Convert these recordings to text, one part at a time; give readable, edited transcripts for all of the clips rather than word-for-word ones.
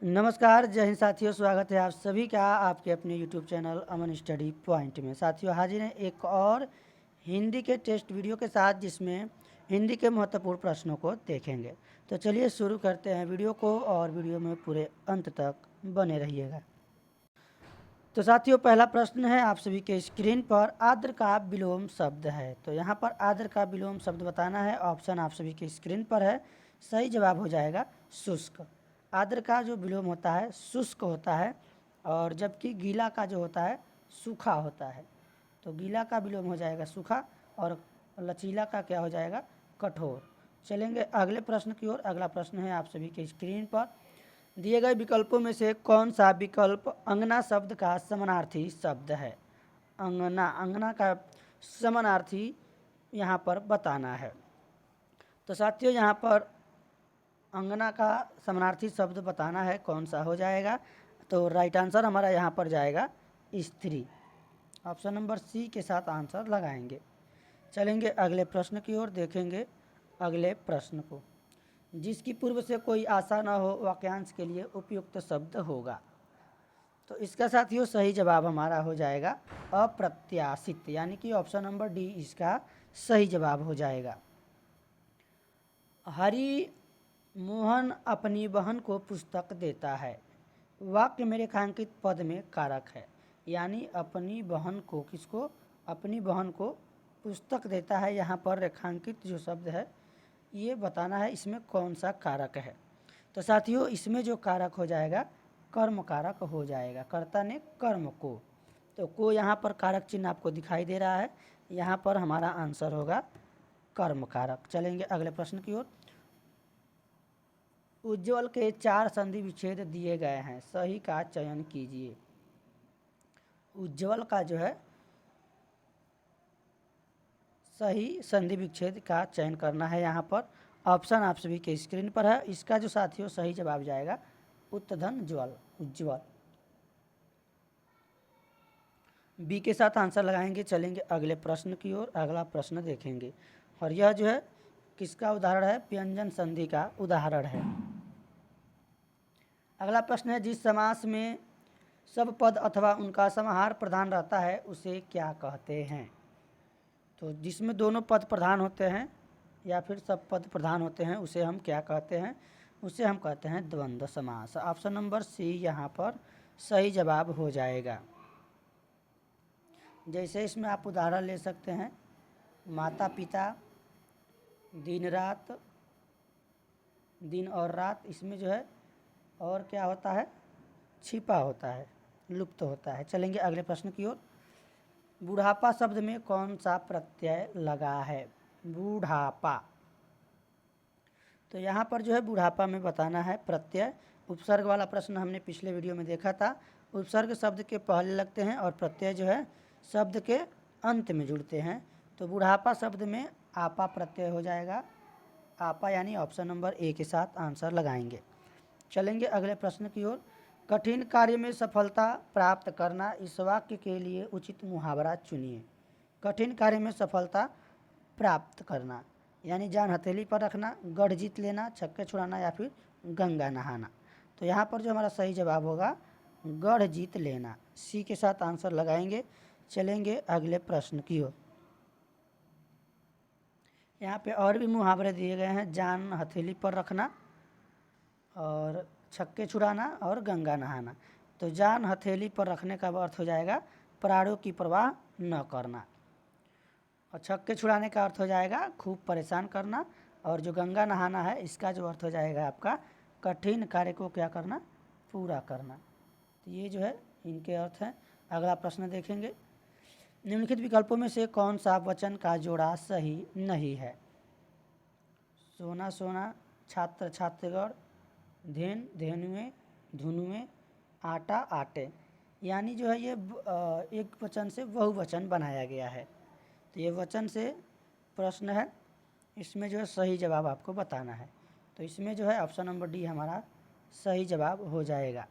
नमस्कार, जय हिंद साथियों। स्वागत है आप सभी का आपके अपने YouTube चैनल अमन स्टडी पॉइंट में। साथियों, हाजिर हैं एक और हिंदी के टेस्ट वीडियो के साथ, जिसमें हिंदी के महत्वपूर्ण प्रश्नों को देखेंगे। तो चलिए शुरू करते हैं वीडियो को, और वीडियो में पूरे अंत तक बने रहिएगा। तो साथियों, पहला प्रश्न है आप सभी के स्क्रीन पर, आर्द्र का विलोम शब्द है। तो यहाँ पर आर्द्र का विलोम शब्द बताना है। ऑप्शन आप सभी के स्क्रीन पर है। सही जवाब हो जाएगा शुष्क। आर्द्र का जो विलोम होता है शुष्क होता है, और जबकि गीला का जो होता है सूखा होता है। तो गीला का विलोम हो जाएगा सूखा, और लचीला का क्या हो जाएगा, कठोर। चलेंगे अगले प्रश्न की ओर। अगला प्रश्न है आप सभी के स्क्रीन पर, दिए गए विकल्पों में से कौन सा विकल्प अंगना शब्द का समानार्थी शब्द है। अंगना, अंगना का समानार्थी यहाँ पर बताना है। तो साथियों, यहाँ पर अंगना का समानार्थी शब्द बताना है, कौन सा हो जाएगा। तो राइट आंसर हमारा यहाँ पर जाएगा स्त्री। ऑप्शन नंबर सी के साथ आंसर लगाएंगे। चलेंगे अगले प्रश्न की ओर, देखेंगे अगले प्रश्न को। जिसकी पूर्व से कोई आशा न हो वाक्यांश के लिए उपयुक्त शब्द होगा। तो इसका साथियों सही जवाब हमारा हो जाएगा अप्रत्याशित, यानी कि ऑप्शन नंबर डी इसका सही जवाब हो जाएगा। हरि मोहन अपनी बहन को पुस्तक देता है। वाक्य में रेखांकित पद में कारक है, यानी अपनी बहन को, किसको, अपनी बहन को पुस्तक देता है। यहाँ पर रेखांकित जो शब्द है ये बताना है इसमें कौन सा कारक है। तो साथियों, इसमें जो कारक हो जाएगा कर्म कारक हो जाएगा, कर्ता ने कर्म को। तो को यहाँ पर कारक चिन्ह आपको दिखाई दे रहा है, यहाँ पर हमारा आंसर होगा कर्म कारक। चलेंगे अगले प्रश्न की ओर। उज्ज्वल के 4 संधि विच्छेद दिए गए हैं, सही का चयन कीजिए। उज्ज्वल का जो है सही संधि विच्छेद का चयन करना है। यहाँ पर ऑप्शन आप सभी के स्क्रीन पर है। इसका जो साथियों सही जवाब जाएगा उत्तधन ज्वल, उज्ज्वल। बी के साथ आंसर लगाएंगे। चलेंगे अगले प्रश्न की ओर। अगला प्रश्न देखेंगे, और यह जो है किसका उदाहरण है, व्यंजन संधि का उदाहरण है। अगला प्रश्न है, जिस समास में सब पद अथवा उनका समाहार प्रधान रहता है उसे क्या कहते हैं। तो जिसमें दोनों पद प्रधान होते हैं या फिर सब पद प्रधान होते हैं उसे हम क्या कहते हैं, उसे हम कहते हैं द्वंद्व समास। ऑप्शन नंबर सी यहाँ पर सही जवाब हो जाएगा। जैसे इसमें आप उदाहरण ले सकते हैं, माता पिता, दिन रात, दिन और रात। इसमें जो है और क्या होता है, छिपा होता है, लुप्त होता है। चलेंगे अगले प्रश्न की ओर। बुढ़ापा शब्द में कौन सा प्रत्यय लगा है, बूढ़ापा। तो यहाँ पर जो है बुढ़ापा में बताना है प्रत्यय। उपसर्ग वाला प्रश्न हमने पिछले वीडियो में देखा था। उपसर्ग शब्द के पहले लगते हैं और प्रत्यय जो है शब्द के अंत में जुड़ते हैं। तो बुढ़ापा शब्द में आपा प्रत्यय हो जाएगा, आपा, यानी ऑप्शन नंबर ए के साथ आंसर लगाएंगे। चलेंगे अगले प्रश्न की ओर। कठिन कार्य में सफलता प्राप्त करना, इस वाक्य के लिए उचित मुहावरा चुनिए। कठिन कार्य में सफलता प्राप्त करना, यानी जान हथेली पर रखना, गढ़ जीत लेना, छक्के छुड़ाना, या फिर गंगा नहाना। तो यहाँ पर जो हमारा सही जवाब होगा गढ़ जीत लेना। सी के साथ आंसर लगाएंगे। चलेंगे अगले प्रश्न की ओर। यहाँ पे और भी मुहावरे दिए गए हैं, जान हथेली पर रखना, और छक्के छुड़ाना, और गंगा नहाना। तो जान हथेली पर रखने का अर्थ हो जाएगा प्राणों की परवाह न करना, और छक्के छुड़ाने का अर्थ हो जाएगा खूब परेशान करना, और जो गंगा नहाना है इसका जो अर्थ हो जाएगा आपका कठिन कार्य को क्या करना, पूरा करना। तो ये जो है इनके अर्थ हैं। अगला प्रश्न देखेंगे, निम्नलिखित विकल्पों में से कौन सा वचन का जोड़ा सही नहीं है। सोना सोना, छात्र छात्रगढ़, धेन धेनुए, धुनुए, आटा आटे। यानी जो है ये एक वचन से बहुवचन बनाया गया है। तो ये वचन से प्रश्न है, इसमें जो है सही जवाब आपको बताना है। तो इसमें जो है ऑप्शन नंबर डी हमारा सही जवाब हो जाएगा।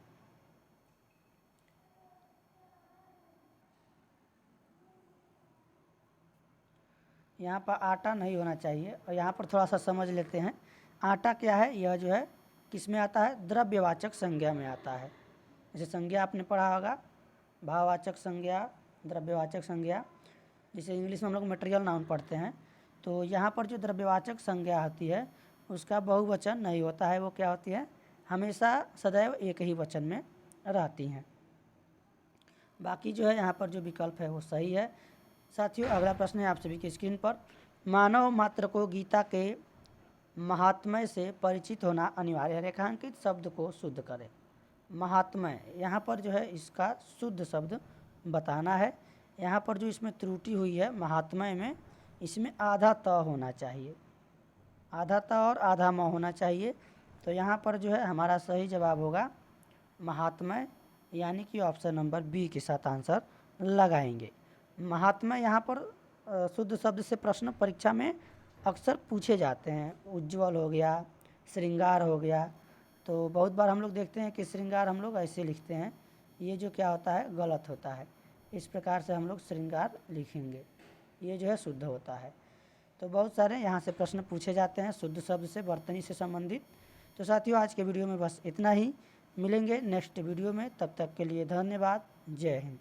यहाँ पर आटा नहीं होना चाहिए, और यहाँ पर थोड़ा सा समझ लेते हैं। आटा क्या है, यह जो है किस में आता है? द्रव्यवाचक संज्ञा में आता है। जैसे संज्ञा आपने पढ़ा होगा, भाववाचक संज्ञा, द्रव्यवाचक संज्ञा, जिसे इंग्लिश में हम लोग मटेरियल नाउन पढ़ते हैं। तो यहाँ पर जो द्रव्यवाचक संज्ञा होती है उसका बहुवचन नहीं होता है, वो क्या होती है? हमेशा सदैव एक ही वचन में रहती हैं। बाकी जो है यहाँ पर जो विकल्प है वो सही है। साथियों, अगला प्रश्न है आप सभी की स्क्रीन पर। मानव मात्र को गीता के महात्म्य से परिचित होना अनिवार्य है। रेखांकित शब्द को शुद्ध करें। महात्म्य, यहाँ पर जो है इसका शुद्ध शब्द बताना है। यहाँ पर जो इसमें त्रुटि हुई है महात्म्य में, इसमें आधा त होना चाहिए, आधा त और आधा म होना चाहिए। तो यहाँ पर जो है हमारा सही जवाब होगा महात्म्य, यानी कि ऑप्शन नंबर बी के साथ आंसर लगाएंगे। महात्म्य यहाँ पर शुद्ध शब्द से प्रश्न परीक्षा में अक्सर पूछे जाते हैं। उज्ज्वल हो गया, श्रृंगार हो गया। तो बहुत बार हम लोग देखते हैं कि श्रृंगार हम लोग ऐसे लिखते हैं, ये जो क्या होता है? गलत होता है। इस प्रकार से हम लोग श्रृंगार लिखेंगे, ये जो है शुद्ध होता है। तो बहुत सारे यहाँ से प्रश्न पूछे जाते हैं शुद्ध शब्द से, वर्तनी से संबंधित। तो साथियों, आज के वीडियो में बस इतना ही। मिलेंगे नेक्स्ट वीडियो में, तब तक के लिए धन्यवाद। जय हिंद।